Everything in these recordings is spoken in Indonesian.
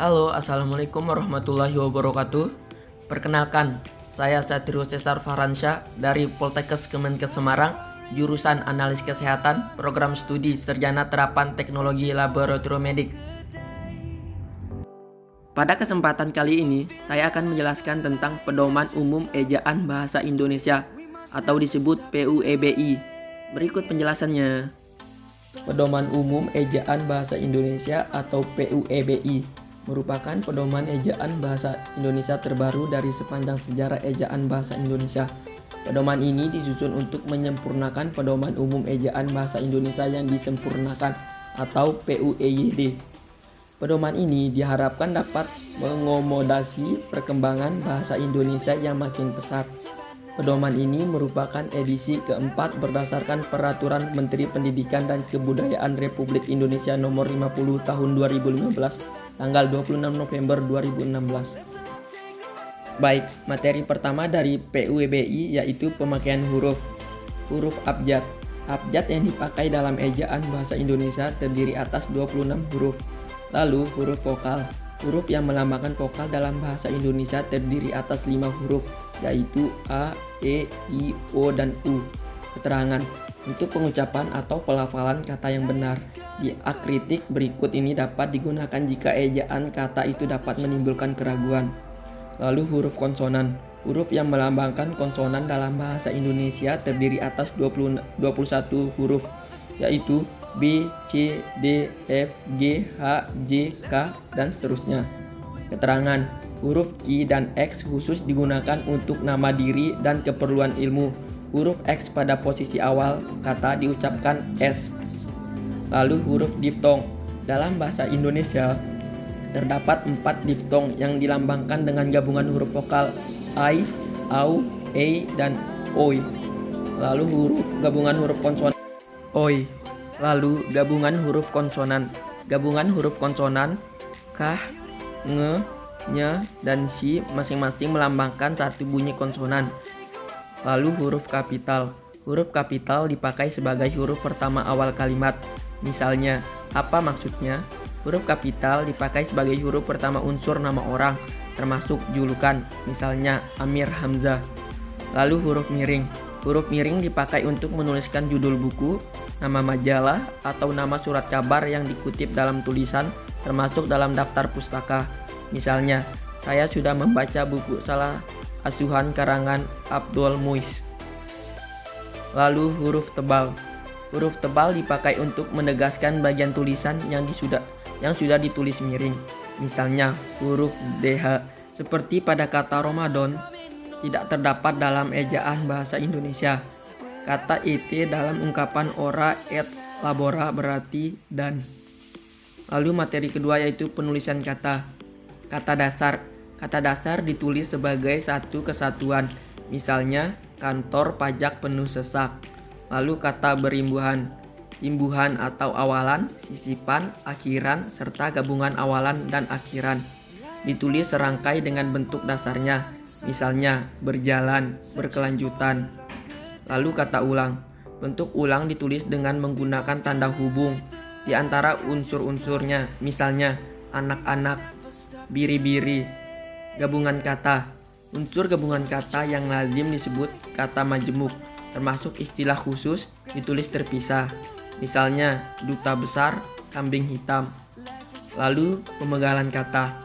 Halo, Assalamualaikum warahmatullahi wabarakatuh. Perkenalkan, saya Satrio Cesar Faransyah dari Poltekkes Kemenkes Semarang, jurusan Analis Kesehatan, Program Studi Sarjana Terapan Teknologi Laboratorium Medik. Pada kesempatan kali ini, saya akan menjelaskan tentang Pedoman Umum Ejaan Bahasa Indonesia atau disebut PUEBI. Berikut penjelasannya. Pedoman Umum Ejaan Bahasa Indonesia atau PUEBI merupakan pedoman ejaan bahasa Indonesia terbaru dari sepanjang sejarah ejaan bahasa Indonesia. Pedoman ini disusun untuk menyempurnakan Pedoman Umum Ejaan Bahasa Indonesia yang disempurnakan atau PUEYD. Pedoman ini diharapkan dapat mengakomodasi perkembangan bahasa Indonesia yang makin pesat. Pedoman ini merupakan edisi keempat berdasarkan Peraturan Menteri Pendidikan dan Kebudayaan Republik Indonesia Nomor 50 Tahun 2015, tanggal 26 November 2016. Baik, materi pertama dari PUEBI yaitu pemakaian huruf. Huruf abjad. Abjad yang dipakai dalam ejaan bahasa Indonesia terdiri atas 26 huruf. Lalu huruf vokal. Huruf yang melambangkan vokal dalam bahasa Indonesia terdiri atas 5 huruf, yaitu A, E, I, O, dan U. Keterangan. Untuk pengucapan atau pelafalan kata yang benar. Diakritik berikut ini dapat digunakan jika ejaan kata itu dapat menimbulkan keraguan. Lalu huruf konsonan. Huruf yang melambangkan konsonan dalam bahasa Indonesia terdiri atas 21 huruf, yaitu B, C, D, F, G, H, J, K, dan seterusnya. Keterangan. Huruf Q dan X khusus digunakan untuk nama diri dan keperluan ilmu. Huruf X pada posisi awal kata diucapkan S. Lalu huruf diftong. Dalam bahasa Indonesia terdapat 4 diftong yang dilambangkan dengan gabungan huruf vokal I, AU, E, dan OI. Lalu gabungan huruf konsonan OI. Lalu gabungan huruf konsonan. Gabungan huruf konsonan K, Ng, Ny, dan Si masing-masing melambangkan satu bunyi konsonan. Lalu huruf kapital. Huruf kapital dipakai sebagai huruf pertama awal kalimat. Misalnya, apa maksudnya? Huruf kapital dipakai sebagai huruf pertama unsur nama orang, termasuk julukan, misalnya Amir Hamzah. Lalu huruf miring. Huruf miring dipakai untuk menuliskan judul buku, nama majalah, atau nama surat kabar yang dikutip dalam tulisan, termasuk dalam daftar pustaka. Misalnya, saya sudah membaca buku salah asuhan karangan Abdul Muis. Lalu huruf tebal. Huruf tebal dipakai untuk menegaskan bagian tulisan yang sudah ditulis miring. Misalnya huruf DH. Seperti pada kata Ramadan tidak terdapat dalam ejaan bahasa Indonesia. Kata et dalam ungkapan ora et labora berarti dan. Lalu materi kedua yaitu penulisan kata. Kata dasar. Kata dasar ditulis sebagai satu kesatuan. Misalnya kantor pajak penuh sesak. Lalu kata berimbuhan. Imbuhan atau awalan, sisipan, akhiran, serta gabungan awalan dan akhiran. Ditulis serangkai dengan bentuk dasarnya, misalnya berjalan, berkelanjutan. Lalu kata ulang. Bentuk ulang ditulis dengan menggunakan tanda hubung di antara unsur-unsurnya, misalnya anak-anak, biri-biri. Gabungan kata. Unsur gabungan kata yang lazim disebut kata majemuk, termasuk istilah khusus ditulis terpisah. Misalnya duta besar, kambing hitam. Lalu pemegalan kata.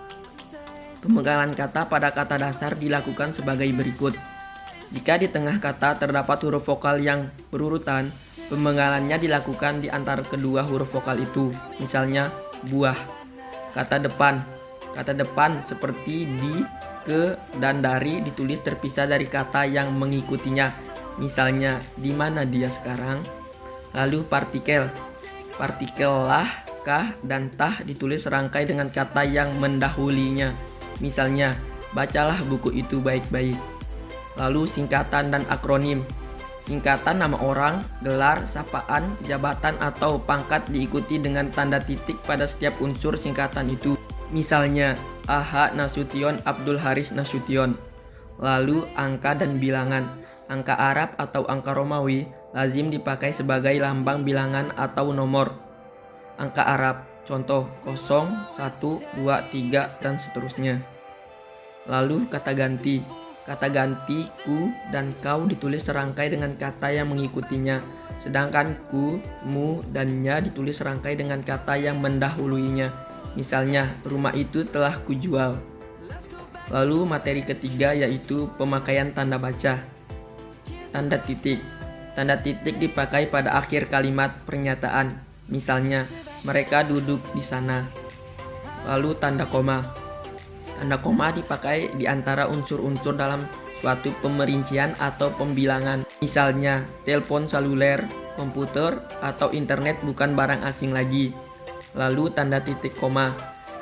Pemegalan kata pada kata dasar dilakukan sebagai berikut. Jika di tengah kata terdapat huruf vokal yang berurutan, pemegalannya dilakukan di antara kedua huruf vokal itu. Misalnya buah. Kata depan. Kata depan seperti di, ke, dan dari ditulis terpisah dari kata yang mengikutinya. Misalnya di mana dia sekarang. Lalu partikel. Partikel lah, kah, dan tah ditulis serangkai dengan kata yang mendahulinya. Misalnya, bacalah buku itu baik-baik. Lalu singkatan dan akronim. Singkatan nama orang, gelar, sapaan, jabatan, atau pangkat diikuti dengan tanda titik pada setiap unsur singkatan itu. Misalnya, AH Nasution Abdul Haris Nasution. Lalu angka dan bilangan. Angka Arab atau angka Romawi lazim dipakai sebagai lambang bilangan atau nomor. Angka Arab Contoh 0, 1, 2, 3, dan seterusnya. Lalu kata ganti. Kata ganti ku dan kau ditulis serangkai dengan kata yang mengikutinya. Sedangkan ku, mu, dan nya ditulis serangkai dengan kata yang mendahuluinya. Misalnya, rumah itu telah kujual. Lalu materi ketiga yaitu pemakaian tanda baca. Tanda titik. Tanda titik dipakai pada akhir kalimat pernyataan. Misalnya, mereka duduk di sana. Lalu tanda koma. Tanda koma dipakai di antara unsur-unsur dalam suatu pemerincian atau pembilangan. Misalnya, telepon seluler, komputer, atau internet bukan barang asing lagi. Lalu tanda titik koma.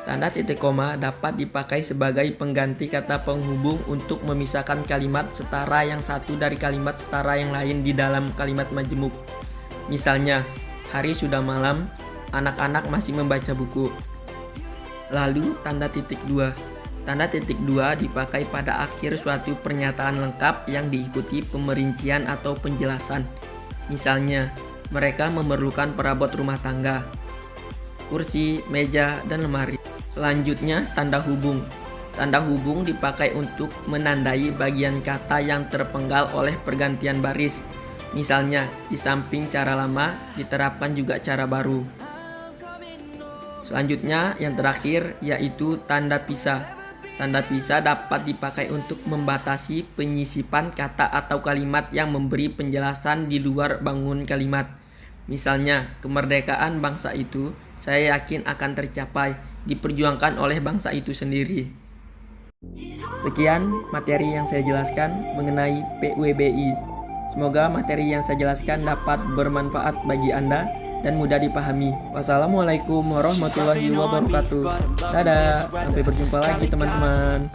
Tanda titik koma dapat dipakai sebagai pengganti kata penghubung untuk memisahkan kalimat setara yang satu dari kalimat setara yang lain di dalam kalimat majemuk. Misalnya, hari sudah malam, anak-anak masih membaca buku. Lalu tanda titik dua. Tanda titik dua dipakai pada akhir suatu pernyataan lengkap yang diikuti pemerincian atau penjelasan. Misalnya, mereka memerlukan perabot rumah tangga, kursi, meja, dan lemari. Selanjutnya, tanda hubung. Tanda hubung dipakai untuk menandai bagian kata yang terpenggal oleh pergantian baris. Misalnya, di samping cara lama, diterapkan juga cara baru. Selanjutnya, yang terakhir, yaitu tanda pisah. Tanda pisah dapat dipakai untuk membatasi penyisipan kata atau kalimat yang memberi penjelasan di luar bangun kalimat. Misalnya, kemerdekaan bangsa itu, saya yakin akan tercapai, diperjuangkan oleh bangsa itu sendiri. Sekian materi yang saya jelaskan mengenai PUEBI. Semoga materi yang saya jelaskan dapat bermanfaat bagi Anda dan mudah dipahami. Wassalamualaikum warahmatullahi wabarakatuh. Dadah, sampai berjumpa lagi teman-teman.